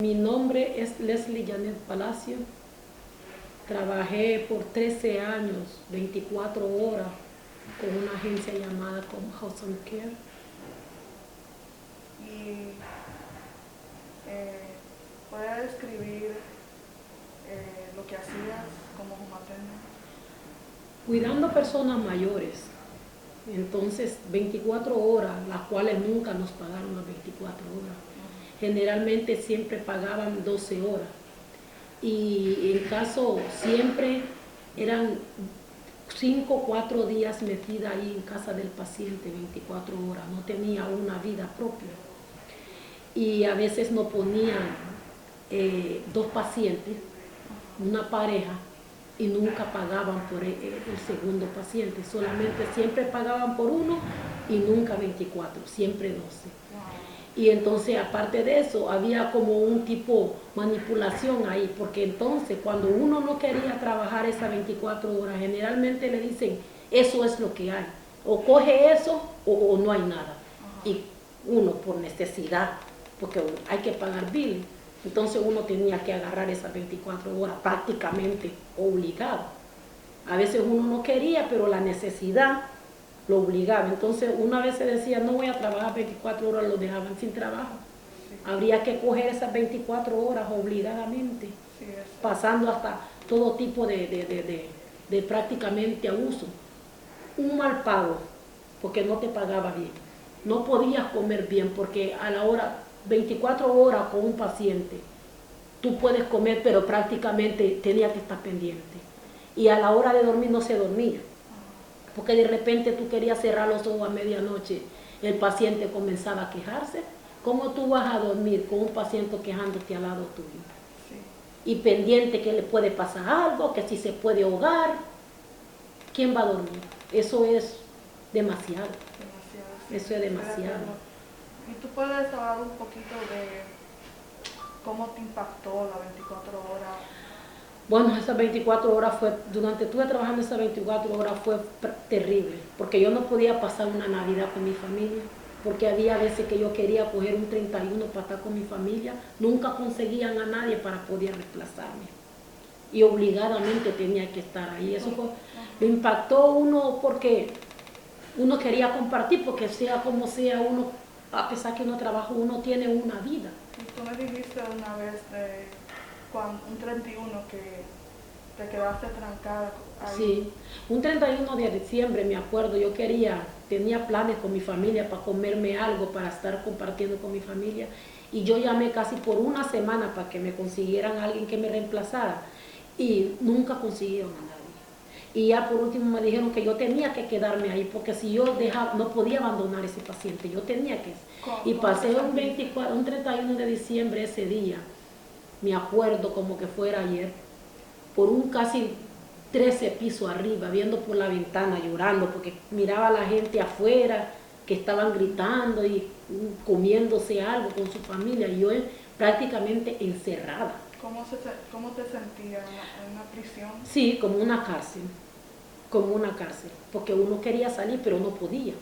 Mi nombre es Leslie Janet Palacio. Trabajé por 13 años, 24 horas, con una agencia llamada House and Care. Y ¿puede describir lo que hacías como home attendant? Cuidando personas mayores. Entonces, 24 horas, las cuales nunca nos pagaron las 24 horas. Generalmente siempre pagaban 12 horas. Y en caso siempre eran 5 o 4 días metida ahí en casa del paciente 24 horas, no tenía una vida propia. Y a veces nos ponían 2 pacientes, una pareja, y nunca pagaban por el segundo paciente, solamente siempre pagaban por uno y nunca 24, siempre 12. Y entonces, aparte de eso, había como un tipo manipulación ahí, porque entonces cuando uno no quería trabajar esas 24 horas, generalmente le dicen, eso es lo que hay, o coge eso o no hay nada. Y uno por necesidad, porque hay que pagar bill, entonces uno tenía que agarrar esas 24 horas prácticamente obligado. A veces uno no quería, pero la necesidad lo obligaba. Entonces una vez se decía, no voy a trabajar 24 horas, lo dejaban sin trabajo. Sí. Habría que coger esas 24 horas obligadamente, sí, pasando hasta todo tipo de prácticamente abuso. Un mal pago, porque no te pagaba bien. No podías comer bien, porque a la hora, 24 horas con un paciente, tú puedes comer, pero prácticamente tenía que estar pendiente. Y a la hora de dormir no se dormía, porque de repente tú querías cerrar los ojos a medianoche, el paciente comenzaba a quejarse. ¿Cómo tú vas a dormir con un paciente quejándote al lado tuyo? Sí. Y pendiente que le puede pasar algo, que si se puede ahogar, ¿quién va a dormir? Eso es demasiado. Sí. Eso es demasiado. ¿Y tú puedes hablar un poquito de cómo te impactó las 24 horas? Bueno, esas 24 horas fue, durante estuve trabajando esas 24 horas fue terrible, porque yo no podía pasar una Navidad con mi familia, porque había veces que yo quería coger un 31 para estar con mi familia, nunca conseguían a nadie para poder reemplazarme, y obligadamente tenía que estar ahí. Eso fue, me impactó uno porque uno quería compartir, porque sea como sea uno, a pesar que uno trabaja, uno tiene una vida. Y tú me dijiste una vez un 31 que te quedaste trancada ahí. Sí, un 31 de diciembre me acuerdo, tenía planes con mi familia para comerme algo, para estar compartiendo con mi familia, y yo llamé casi por una semana para que me consiguieran a alguien que me reemplazara, y nunca consiguieron a nadie. Y ya por último me dijeron que yo tenía que quedarme ahí, porque si yo dejaba, no podía abandonar a ese paciente, yo tenía que. Y pasé un 31 de diciembre ese día, me acuerdo como que fuera ayer, por un casi 13 pisos arriba, viendo por la ventana, llorando, porque miraba a la gente afuera que estaban gritando y comiéndose algo con su familia, y yo prácticamente encerrada. ¿Cómo te sentías en una prisión? Sí, como una cárcel, porque uno quería salir pero no podía,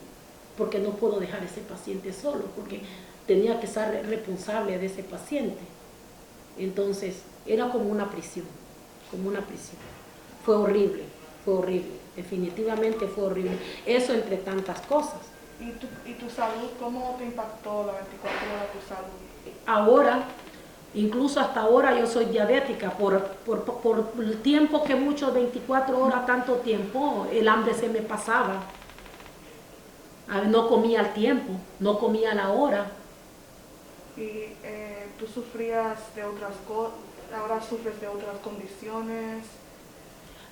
porque no puedo dejar a ese paciente solo, porque tenía que ser responsable de ese paciente. Entonces era como una prisión, Fue horrible, definitivamente fue horrible. Eso entre tantas cosas. ¿Y tu salud, cómo te impactó la 24 horas tu salud? Ahora, incluso hasta ahora yo soy diabética por el tiempo que muchos 24 horas, tanto tiempo, el hambre se me pasaba. No comía al tiempo, no comía a la hora. ¿Y tú sufrías de otras cosas, ahora sufres de otras condiciones?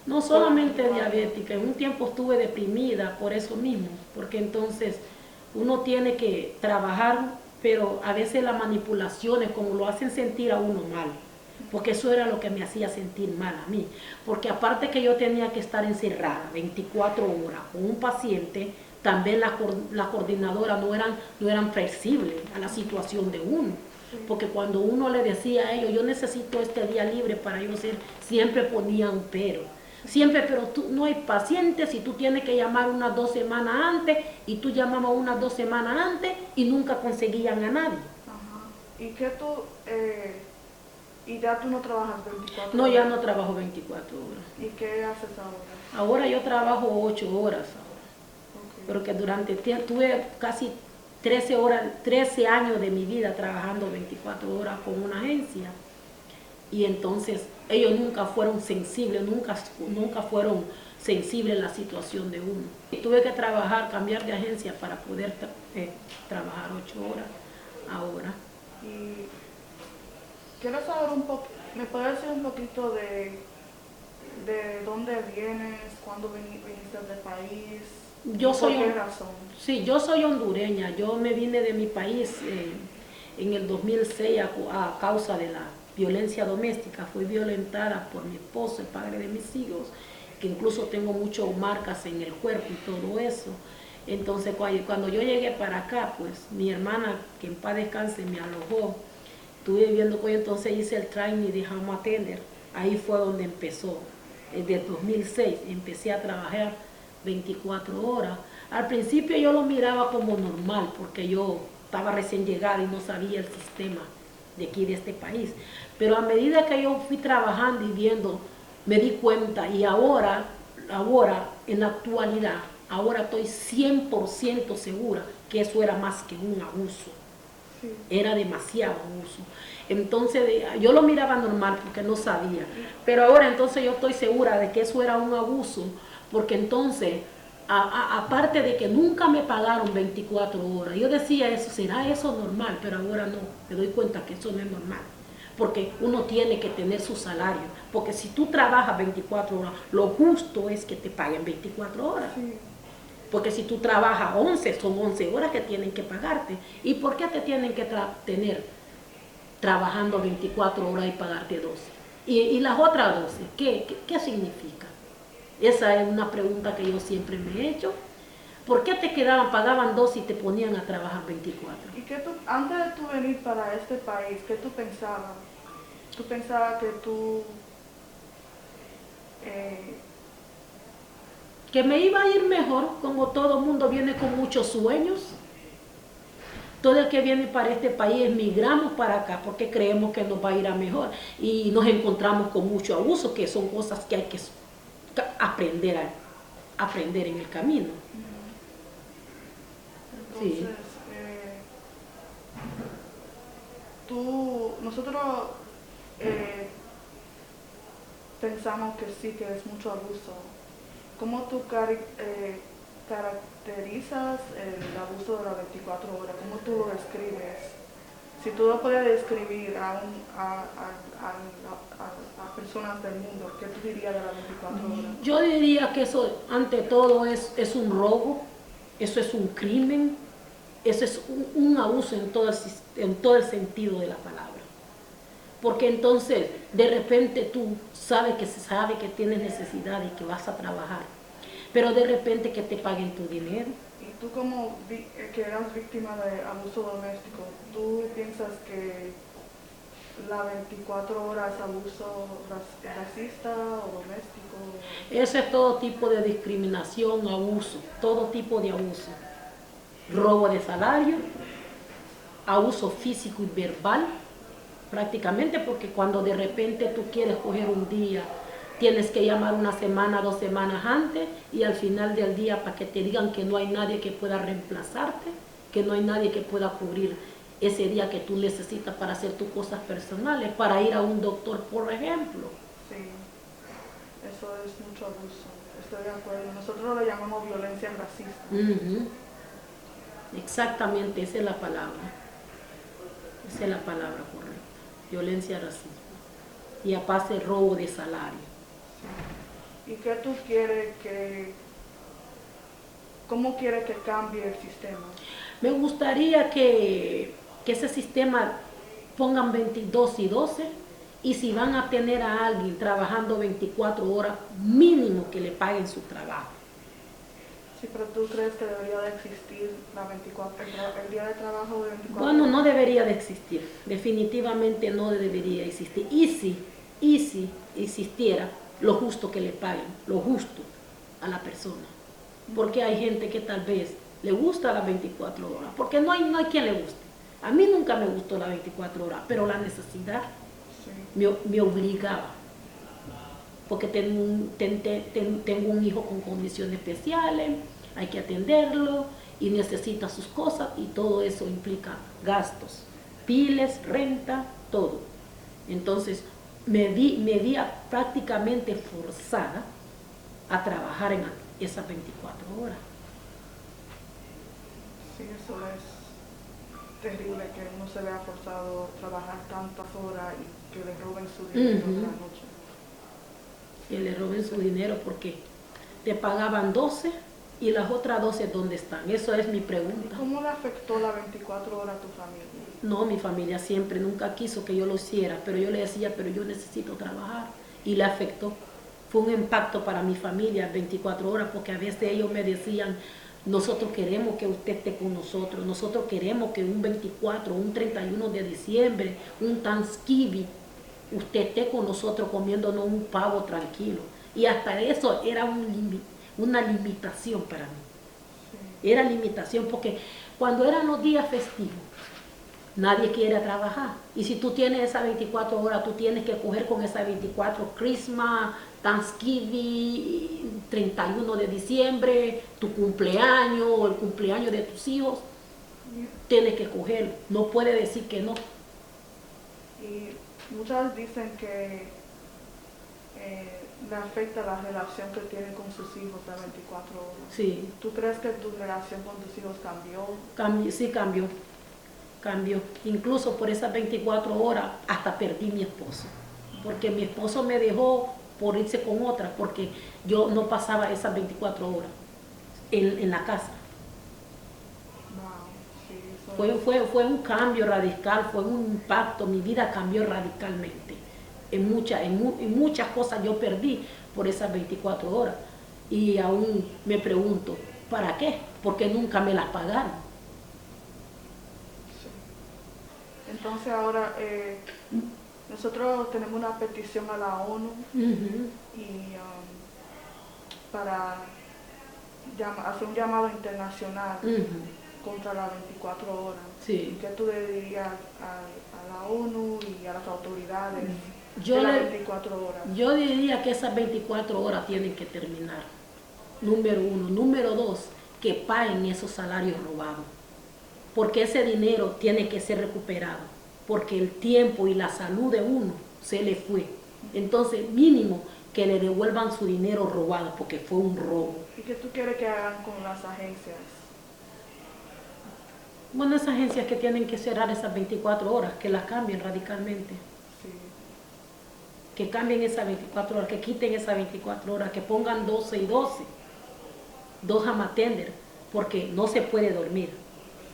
No solamente diabética, en un tiempo estuve deprimida por eso mismo, porque entonces uno tiene que trabajar, pero a veces las manipulaciones como lo hacen sentir a uno mal, porque eso era lo que me hacía sentir mal a mí, porque aparte que yo tenía que estar encerrada 24 horas con un paciente, también las coordinadoras no eran flexibles a la situación de uno, porque cuando uno le decía a ellos, yo necesito este día libre para yo ser, siempre ponían pero. Siempre, pero tú, no hay pacientes y tú tienes que llamar unas 2 semanas antes, y tú llamabas unas 2 semanas antes y nunca conseguían a nadie. Ajá. ¿Y qué tú ¿Y ya tú no trabajas 24 No, horas? ya no trabajo 24 horas. ¿Y qué haces ahora? Ahora yo trabajo 8 horas ahora. Okay. Porque tuve casi 13 horas, 13 años de mi vida trabajando 24 horas con una agencia. Y entonces ellos nunca fueron sensibles, nunca fueron sensibles a la situación de uno. Y tuve que cambiar de agencia para poder trabajar 8 horas ahora. Y quiero saber un poco, ¿me puedes decir un poquito de dónde vienes, cuándo viniste del país? ¿Por qué razón? Sí, yo soy hondureña. Yo me vine de mi país en el 2006 a causa de la violencia doméstica. Fui violentada por mi esposo, el padre de mis hijos, que incluso tengo muchas marcas en el cuerpo y todo eso. Entonces cuando yo llegué para acá, pues mi hermana, que en paz descanse, me alojó. Estuve viviendo con ella, entonces hice el training de home attender. Ahí fue donde empezó. Desde 2006 empecé a trabajar 24 horas. Al principio yo lo miraba como normal, porque yo estaba recién llegada y no sabía el sistema de aquí, de este país. Pero a medida que yo fui trabajando y viendo, me di cuenta, y ahora en la actualidad, ahora estoy 100% segura que eso era más que un abuso. Sí. Era demasiado abuso. Entonces yo lo miraba normal porque no sabía, pero ahora entonces yo estoy segura de que eso era un abuso, porque entonces aparte de que nunca me pagaron 24 horas, yo decía eso, ¿será eso normal? Pero ahora no, me doy cuenta que eso no es normal, porque uno tiene que tener su salario, porque si tú trabajas 24 horas, lo justo es que te paguen 24 horas. Sí. Porque si tú trabajas 11, son 11 horas que tienen que pagarte. ¿Y por qué te tienen que tener trabajando 24 horas y pagarte 12? Y las otras 12, ¿qué significa? Esa es una pregunta que yo siempre me he hecho. ¿Por qué te pagaban 12 y te ponían a trabajar 24? ¿Y qué tú, antes de tú venir para este país, qué tú pensabas? ¿Tú pensabas que tú... que me iba a ir mejor, como todo mundo viene con muchos sueños? Todo el que viene para este país emigramos para acá porque creemos que nos va a ir a mejor y nos encontramos con mucho abuso, que son cosas que hay que aprender en el camino. Entonces, sí. Nosotros pensamos que sí, que es mucho abuso. ¿Cómo tú caracterizas el abuso de las 24 horas? ¿Cómo tú lo describes? Si tú lo puedes describir a personas del mundo, ¿qué tú dirías de las 24 horas? Yo diría que eso, ante todo, es un robo, eso es un crimen, eso es un abuso en todo el sentido de la palabra. Porque entonces, de repente tú sabes que tienes necesidad y que vas a trabajar, pero de repente que te paguen tu dinero. Y tú como que eras víctima de abuso doméstico, ¿tú piensas que la 24 horas es abuso racista o doméstico? Ese es todo tipo de discriminación, abuso, todo tipo de abuso. Robo de salario, abuso físico y verbal, prácticamente, porque cuando de repente tú quieres coger un día, tienes que llamar una semana, 2 semanas antes, y al final del día para que te digan que no hay nadie que pueda reemplazarte, que no hay nadie que pueda cubrir ese día que tú necesitas para hacer tus cosas personales, para ir a un doctor, por ejemplo. Sí, eso es mucho abuso, estoy de acuerdo. Nosotros lo llamamos violencia racista. Exactamente, esa es la palabra. Esa es la palabra correcta. Violencia racista. Y aparte robo de salario. Sí. ¿Y qué tú quieres cómo quieres que cambie el sistema? Me gustaría que ese sistema pongan 22 y 12, y si van a tener a alguien trabajando 24 horas, mínimo que le paguen su trabajo. Sí, pero ¿tú crees que debería de existir el día de trabajo de 24 horas? Bueno, no debería de existir, definitivamente no debería existir. Y si existiera, lo justo que le paguen, lo justo a la persona. Porque hay gente que tal vez le gusta las 24 horas, porque no hay quien le guste. A mí nunca me gustó las 24 horas, pero la necesidad. Sí. me obligaba. Porque tengo un hijo con condiciones especiales, hay que atenderlo y necesita sus cosas y todo eso implica gastos, piles, renta, todo. Entonces me vi prácticamente forzada a trabajar en esas 24 horas. Sí, eso es terrible, que uno se vea forzado a trabajar tantas horas y que le roben su dinero en la noche. Que le roben su dinero porque te pagaban 12 y las otras 12 ¿dónde están? Eso es mi pregunta. ¿Cómo le afectó las 24 horas a tu familia? No, mi familia siempre, nunca quiso que yo lo hiciera, pero yo le decía, pero yo necesito trabajar, y le afectó. Fue un impacto para mi familia 24 horas, porque a veces ellos me decían, nosotros queremos que usted esté con nosotros queremos que un 24, un 31 de diciembre, un Thanksgiving, usted esté con nosotros comiéndonos un pavo tranquilo. Y hasta eso era una limitación para mí. Sí. Era limitación porque cuando eran los días festivos, nadie quiere trabajar. Y si tú tienes esas 24 horas, tú tienes que coger con esas 24, Christmas, Thanksgiving, 31 de diciembre, tu cumpleaños o el cumpleaños de tus hijos. Tienes que cogerlo. No puede decir que no. Y muchas dicen que le afecta la relación que tienen con sus hijos de 24 horas. Sí. ¿Tú crees que tu relación con tus hijos cambió? Sí, cambió. Incluso por esas 24 horas hasta perdí mi esposo. Porque mi esposo me dejó por irse con otra, porque yo no pasaba esas 24 horas en la casa. Wow, sí, fue un cambio radical, fue un impacto, mi vida cambió radicalmente. En muchas cosas yo perdí por esas 24 horas. Y aún me pregunto, ¿para qué? Porque nunca me las pagaron. Sí. Entonces ahora nosotros tenemos una petición a la ONU y para hacer un llamado internacional contra las 24 horas. Sí. ¿Qué tú le dirías a la ONU y a las autoridades de las 24 horas? Yo diría que esas 24 horas tienen que terminar. Número 1. Número 2, que paguen esos salarios robados. Porque ese dinero tiene que ser recuperado. Porque el tiempo y la salud de uno se le fue. Entonces, mínimo que le devuelvan su dinero robado, porque fue un robo. ¿Y qué tú quieres que hagan con las agencias? Bueno, esas agencias que tienen que cerrar esas 24 horas, que las cambien radicalmente. Sí. Que cambien esas 24 horas, que quiten esas 24 horas, que pongan 12 y 12. 2 amatender, porque no se puede dormir.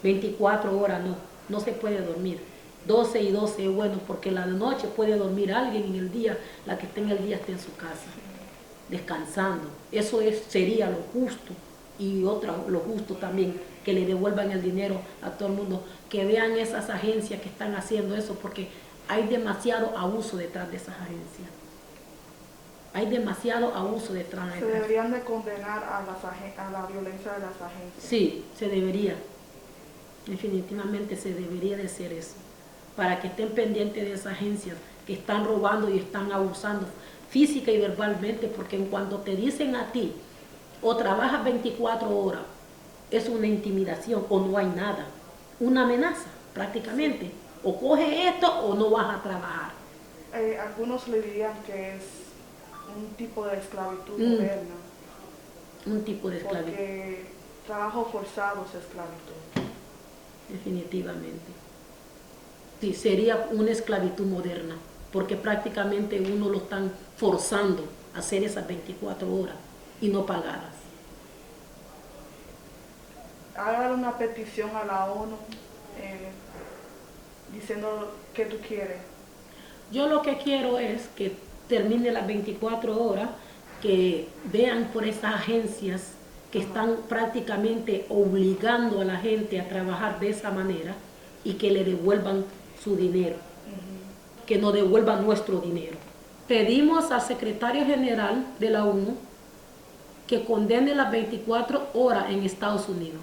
24 horas no se puede dormir. 12 y 12 es bueno, porque la noche puede dormir alguien, en el día, la que esté en el día esté en su casa, descansando. Eso sería lo justo. Y lo justo también, que le devuelvan el dinero a todo el mundo, que vean esas agencias que están haciendo eso, porque hay demasiado abuso detrás de esas agencias. Hay demasiado abuso detrás de esas agencias. ¿Se deberían de condenar a la violencia de las agencias? Sí, se debería. Definitivamente se debería de hacer eso, para que estén pendientes de esas agencias que están robando y están abusando física y verbalmente, porque en cuanto te dicen a ti, o trabajas 24 horas, es una intimidación o no hay nada, una amenaza prácticamente, o coge esto o no vas a trabajar. Algunos le dirían que es un tipo de esclavitud moderna. Un tipo de esclavitud. Porque trabajo forzado es esclavitud. Definitivamente. Sí, sería una esclavitud moderna, porque prácticamente uno lo están forzando a hacer esas 24 horas y no pagadas. Hagan una petición a la ONU diciendo que tú quieres. Yo lo que quiero es que termine las 24 horas, que vean por esas agencias que están prácticamente obligando a la gente a trabajar de esa manera y que le devuelvan su dinero, que nos devuelvan nuestro dinero. Pedimos al secretario general de la ONU que condene las 24 horas en Estados Unidos.